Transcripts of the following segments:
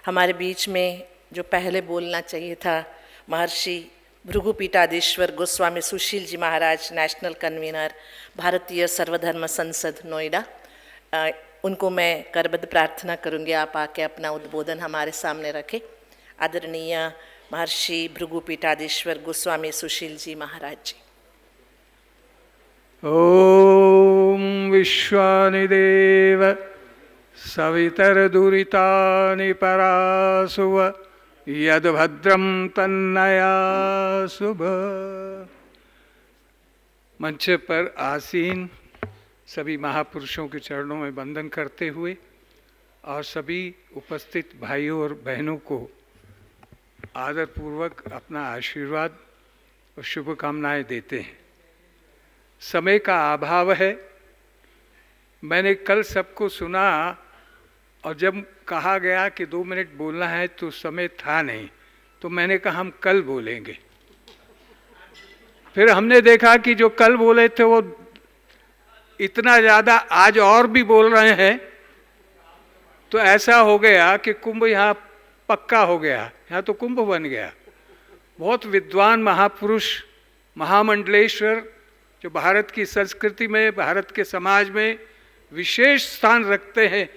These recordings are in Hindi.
हमारे बीच में जो पहले बोलना चाहिए था, महर्षि भृगुपीठाधीश्वर गोस्वामी सुशील जी महाराज, नेशनल कन्वीनर भारतीय सर्वधर्म संसद नोएडा, उनको मैं करबद्ध प्रार्थना करूंगी आप आके अपना उद्बोधन हमारे सामने रखें। आदरणीय महर्षि भृगुपीठाधीश्वर गोस्वामी सुशील जी महाराज जी। ओम विश्वानि देव सवितरदुरितानि परासुव यद्भद्रं तन्नयासुभ। मंच पर आसीन सभी महापुरुषों के चरणों में वंदन करते हुए और सभी उपस्थित भाइयों और बहनों को आदरपूर्वक अपना आशीर्वाद और शुभकामनाएं देते हैं। समय का अभाव है। मैंने कल सबको सुना और जब कहा गया कि 2 मिनट बोलना है तो समय था नहीं, तो मैंने कहा हम कल बोलेंगे। फिर हमने देखा कि जो कल बोले थे वो इतना ज़्यादा आज और भी बोल रहे हैं, तो ऐसा हो गया कि कुंभ यहाँ पक्का हो गया, यहाँ तो कुंभ बन गया। बहुत विद्वान महापुरुष, महामंडलेश्वर जो भारत की संस्कृति में, भारत के समाज में विशेष स्थान रखते हैं,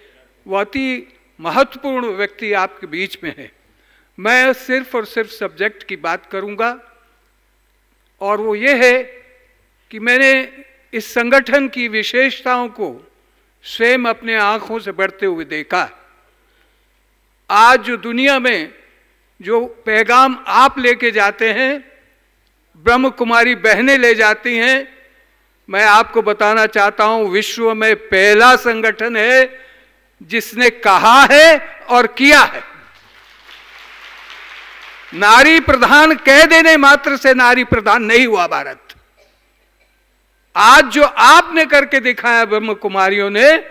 वो अति महत्वपूर्ण व्यक्ति आपके बीच में है। मैं सिर्फ और सिर्फ सब्जेक्ट की बात करूंगा और वो ये है कि मैंने इस संगठन की विशेषताओं को स्वयं अपने आंखों से बढ़ते हुए देखा। आज जो दुनिया में जो पैगाम आप लेके जाते हैं, ब्रह्म कुमारी बहनें ले जाती हैं, मैं आपको बताना चाहता हूं विश्व में पहला संगठन है जिसने कहा है और किया है। नारी प्रधान कह देने मात्र से नारी प्रधान नहीं हुआ भारत। आज जो आपने करके दिखाया ब्रह्म कुमारियों ने,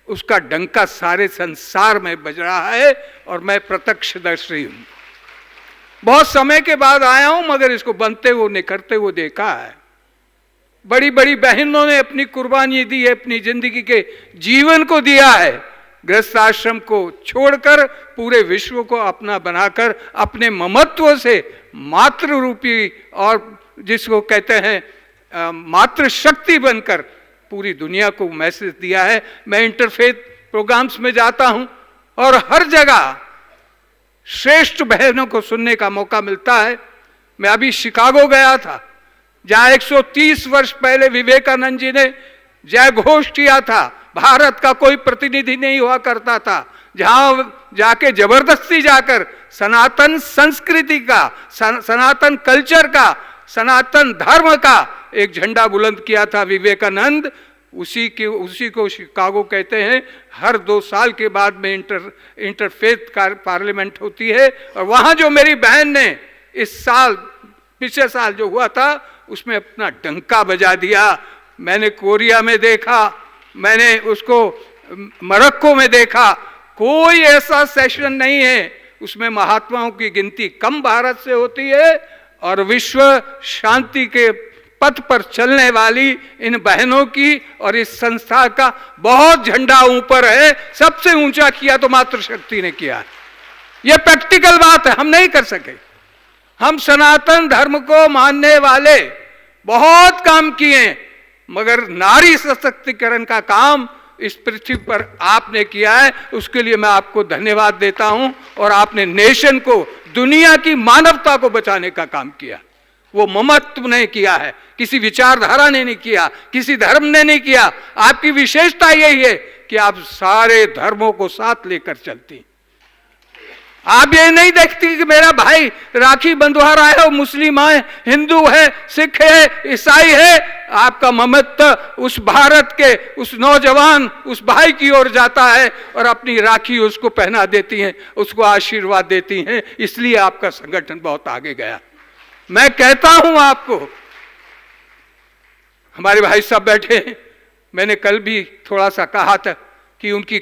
उसका डंका सारे संसार में बज रहा है और मैं प्रत्यक्षदर्शी हूं। बहुत समय के बाद आया हूं, मगर इसको बनते हुए निखरते हुए देखा है। बड़ी बड़ी बहनों ने अपनी कुर्बानी दी है, अपनी जिंदगी के जीवन को दिया है, गृहस्थ आश्रम को छोड़कर पूरे विश्व को अपना बनाकर अपने ममत्व से मातृ रूपी और जिसको कहते हैं मातृ शक्ति बनकर पूरी दुनिया को मैसेज दिया है। मैं इंटरफेथ प्रोग्राम्स में जाता हूं और हर जगह श्रेष्ठ बहनों को सुनने का मौका मिलता है। मैं अभी शिकागो गया था, जहां 130 वर्ष पहले विवेकानंद जी ने जय घोष किया था। भारत का कोई प्रतिनिधि नहीं हुआ करता था, जहां जाके जबरदस्ती जाकर सनातन संस्कृति का, सनातन कल्चर का, सनातन धर्म का एक झंडा बुलंद किया था विवेकानंद। उसी को शिकागो कहते हैं। हर 2 साल के बाद में इंटरफेथ पार्लियामेंट होती है, और वहां जो मेरी बहन ने इस साल, पिछले साल जो हुआ था, उसमें अपना डंका बजा दिया। मैंने कोरिया में देखा, मैंने उसको मोरक्को में देखा। कोई ऐसा सेशन नहीं है उसमें महात्माओं की गिनती कम भारत से होती है, और विश्व शांति के पथ पर चलने वाली इन बहनों की और इस संस्था का बहुत झंडा ऊपर है। सबसे ऊंचा किया तो मातृशक्ति ने किया है। यह प्रैक्टिकल बात है, हम नहीं कर सके। हम सनातन धर्म को मानने वाले बहुत काम किए, मगर नारी सशक्तिकरण का काम इस पृथ्वी पर आपने किया है। उसके लिए मैं आपको धन्यवाद देता हूं। और आपने नेशन को, दुनिया की मानवता को बचाने का काम किया। वो ममत्व ने किया है, किसी विचारधारा ने नहीं किया, किसी धर्म ने नहीं किया। आपकी विशेषता यही है कि आप सारे धर्मों को साथ लेकर चलती। आप ये नहीं देखती कि मेरा भाई राखी बंधवा रहा है, वो मुस्लिम है, हिंदू है, सिख है, ईसाई है। आपका ममत्व उस भारत के उस नौजवान, उस भाई की ओर जाता है और अपनी राखी उसको पहना देती हैं, उसको आशीर्वाद देती हैं। इसलिए आपका संगठन बहुत आगे गया। मैं कहता हूं आपको, हमारे भाई साहब बैठे हैं, मैंने कल भी थोड़ा सा कहा था कि उनकी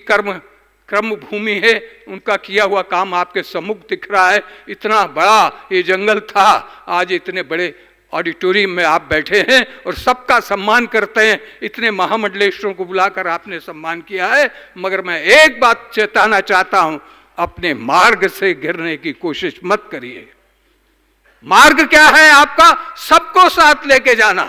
कर्म भूमि है, उनका किया हुआ काम आपके सम्मुख दिख रहा है। इतना बड़ा ये जंगल था, आज इतने बड़े ऑडिटोरियम में आप बैठे हैं और सबका सम्मान करते हैं। इतने महामंडलेश्वरों को बुलाकर आपने सम्मान किया है। मगर मैं एक बात चेताना चाहता हूं, अपने मार्ग से गिरने की कोशिश मत करिए। मार्ग क्या है आपका? सबको साथ लेके जाना।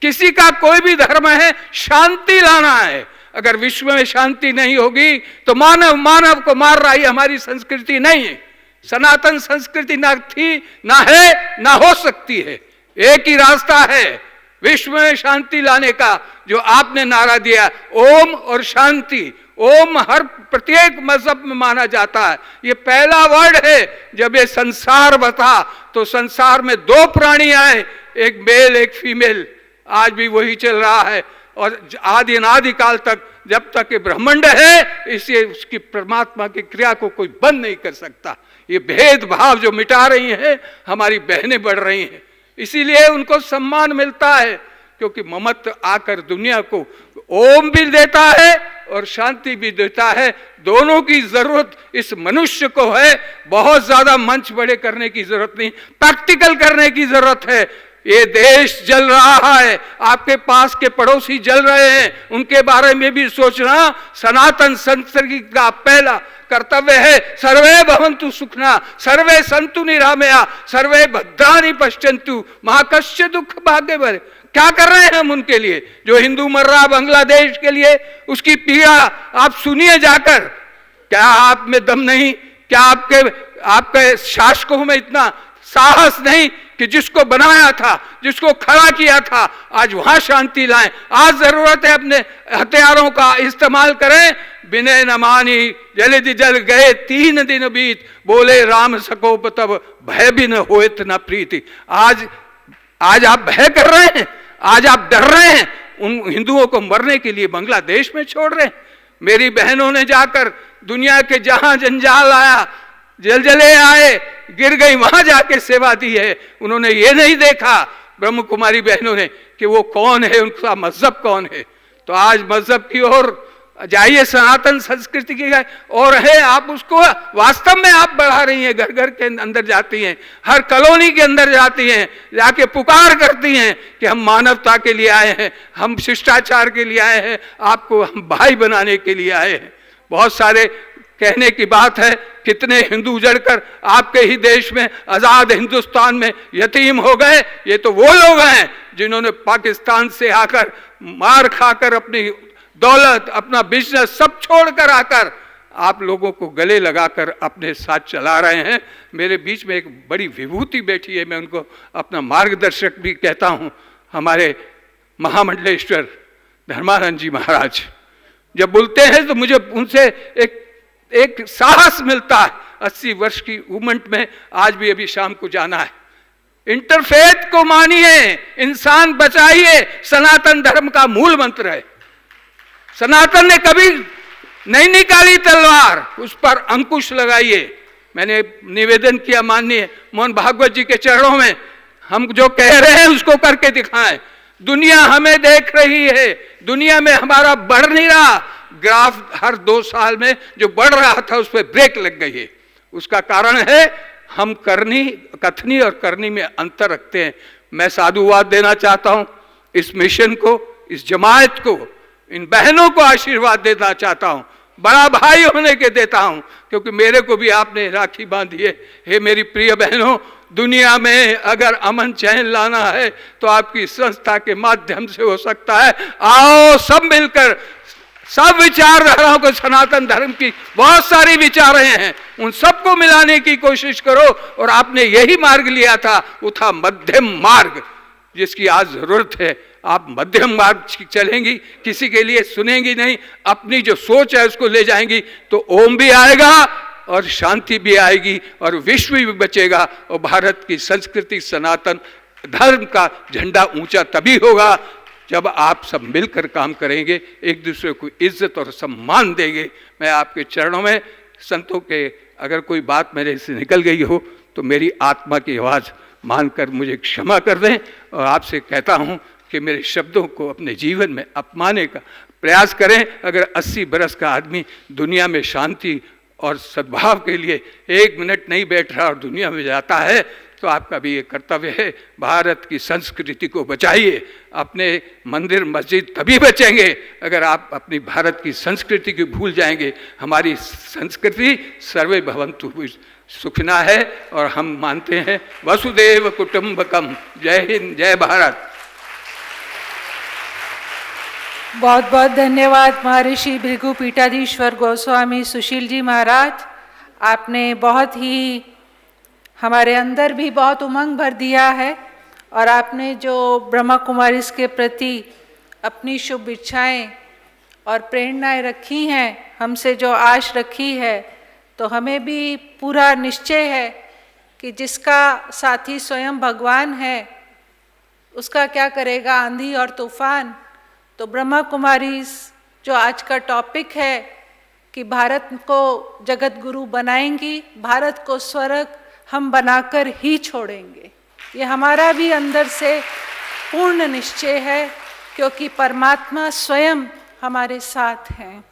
किसी का कोई भी धर्म है, शांति लाना है। अगर विश्व में शांति नहीं होगी तो मानव मानव को मार रहा है, हमारी संस्कृति नहीं है। सनातन संस्कृति ना थी, ना है, ना हो सकती है। एक ही रास्ता है विश्व में शांति लाने का, जो आपने नारा दिया, ओम और शांति। ओम हर प्रत्येक मजहब में माना जाता है। ये पहला वर्ड है। जब ये संसार बता तो संसार में दो प्राणी आए, एक मेल एक फीमेल। आज भी वही चल रहा है और आदि अनादि काल तक, जब तक ये ब्रह्मांड है, इसलिए उसकी परमात्मा की क्रिया को कोई बंद नहीं कर सकता। ये भेदभाव जो मिटा रही हैं, हमारी बहनें बढ़ रही हैं, इसीलिए उनको सम्मान मिलता है, क्योंकि ममत्व आकर दुनिया को ओम भी देता है और शांति भी देता है। दोनों की जरूरत इस मनुष्य को है। बहुत ज्यादा मंच बड़े करने की जरूरत नहीं, प्रैक्टिकल करने की जरूरत है। ये देश जल रहा है, आपके पास के पड़ोसी जल रहे हैं, उनके बारे में भी सोचना सनातन संस्कृति का पहला कर्तव्य है। सर्वे भवन्तु सुखिनः, सर्वे सन्तु निरामया, सर्वे भद्राणि पश्यन्तु मा कश्चित् दुःख भाग्यवत्। क्या कर रहे हैं हम उनके लिए? जो हिंदू मर रहा बांग्लादेश के लिए, उसकी पीड़ा आप सुनिए जाकर। क्या आप में दम नहीं? क्या आपके शासकों में इतना साहस नहीं कि जिसको बनाया था, जिसको खड़ा किया था, आज वहां शांति लाएं? आज जरूरत है अपने हथियारों का इस्तेमाल करें। विनय न मानी जलधि जल गए 3 दिन बीत, बोले राम सकोप तब भय भी न होत न प्रीति। आज आप भय कर रहे हैं, आज आप डर रहे हैं, उन हिंदुओं को मरने के लिए बांग्लादेश में छोड़ रहे हैं। मेरी बहनों ने जाकर दुनिया के जहां जंजाल आया, जलजले आए, गिर गई, वहां जाके सेवा दी है। उन्होंने ये नहीं देखा, ब्रह्म कुमारी बहनों ने, कि वो कौन है, उनका मजहब कौन है। तो आज मजहब की ओर जाइए, सनातन संस्कृति की और है, आप उसको वास्तव में आप बढ़ा रही हैं। घर घर के अंदर जाती हैं, हर कॉलोनी के अंदर जाती हैं, जाके पुकार करती हैं कि हम मानवता के लिए आए हैं, हम शिष्टाचार के लिए आए हैं, आपको हम भाई बनाने के लिए आए हैं। बहुत सारे कहने की बात है, कितने हिंदू उजड़कर आपके ही देश में, आजाद हिंदुस्तान में यतीम हो गए। ये तो वो लोग हैं जिन्होंने पाकिस्तान से आकर मार खाकर अपनी दौलत, अपना बिजनेस सब छोड़कर आकर आप लोगों को गले लगाकर अपने साथ चला रहे हैं। मेरे बीच में एक बड़ी विभूति बैठी है, मैं उनको अपना मार्गदर्शक भी कहता हूँ, हमारे महामंडलेश्वर धर्मानंद जी महाराज। जब बोलते हैं तो मुझे उनसे एक साहस मिलता है। 80 वर्ष की उम्र में आज भी अभी शाम को जाना है। इंटरफेथ को मानिए, इंसान बचाइए, सनातन धर्म का मूल मंत्र है। सनातन ने कभी नहीं निकाली तलवार, उस पर अंकुश लगाइए। मैंने निवेदन किया माननीय मोहन भागवत जी के चरणों में, हम जो कह रहे हैं उसको करके दिखाएं। दुनिया हमें देख रही है, दुनिया में हमारा बढ़ नहीं रहा ग्राफ, हर 2 साल में जो बढ़ रहा था उस पर ब्रेक लग गई है। उसका कारण है हम कथनी और करनी में अंतर रखते हैं। मैं साधुवाद देना चाहता हूं इस मिशन को, इस जमात को, इन बहनों को आशीर्वाद देना चाहता हूं, बड़ा भाई होने के देता हूं, क्योंकि मेरे को भी आपने राखी बांधी है। हे मेरी प्रिय बहनों, दुनिया में अगर अमन चैन लाना है तो आपकी संस्था के माध्यम से हो सकता है। आओ सब मिलकर, सब विचारधाराओं को, सनातन धर्म की बहुत सारी विचारें हैं, उन सबको मिलाने की कोशिश करो। और आपने यही मार्ग लिया था, वो था मध्यम मार्ग, जिसकी आज जरूरत है। आप मध्यम मार्ग चलेंगी, किसी के लिए सुनेंगी नहीं, अपनी जो सोच है उसको ले जाएंगी, तो ओम भी आएगा और शांति भी आएगी और विश्व भी बचेगा। और भारत की संस्कृति, सनातन धर्म का झंडा ऊंचा तभी होगा जब आप सब मिलकर काम करेंगे, एक दूसरे को इज्जत और सम्मान देंगे। मैं आपके चरणों में, संतों के, अगर कोई बात मेरे से निकल गई हो तो मेरी आत्मा की आवाज़ मानकर मुझे क्षमा कर दें। और आपसे कहता हूँ कि मेरे शब्दों को अपने जीवन में अपनाने का प्रयास करें। अगर 80 बरस का आदमी दुनिया में शांति और सद्भाव के लिए 1 मिनट नहीं बैठ रहा और दुनिया में जाता है, तो आपका भी ये कर्तव्य है, भारत की संस्कृति को बचाइए। अपने मंदिर मस्जिद तभी बचेंगे अगर आप अपनी भारत की संस्कृति को भूल जाएंगे। हमारी संस्कृति सर्वे भवन्तु सुखिना है और हम मानते हैं वसुदेव कुटुंबकम। जय हिंद, जय भारत। बहुत बहुत धन्यवाद महर्षि भृगु पीठाधीश्वर गोस्वामी सुशील जी महाराज। आपने बहुत ही हमारे अंदर भी बहुत उमंग भर दिया है और आपने जो ब्रह्मा कुमारी के प्रति अपनी शुभ इच्छाएं और प्रेरणाएं रखी हैं, हमसे जो आश रखी है, तो हमें भी पूरा निश्चय है कि जिसका साथी स्वयं भगवान है उसका क्या करेगा आंधी और तूफान। तो ब्रह्मा कुमारी जो आज का टॉपिक है कि भारत को जगत गुरु बनाएंगी, भारत को स्वर्ग हम बनाकर ही छोड़ेंगे, ये हमारा भी अंदर से पूर्ण निश्चय है, क्योंकि परमात्मा स्वयं हमारे साथ हैं।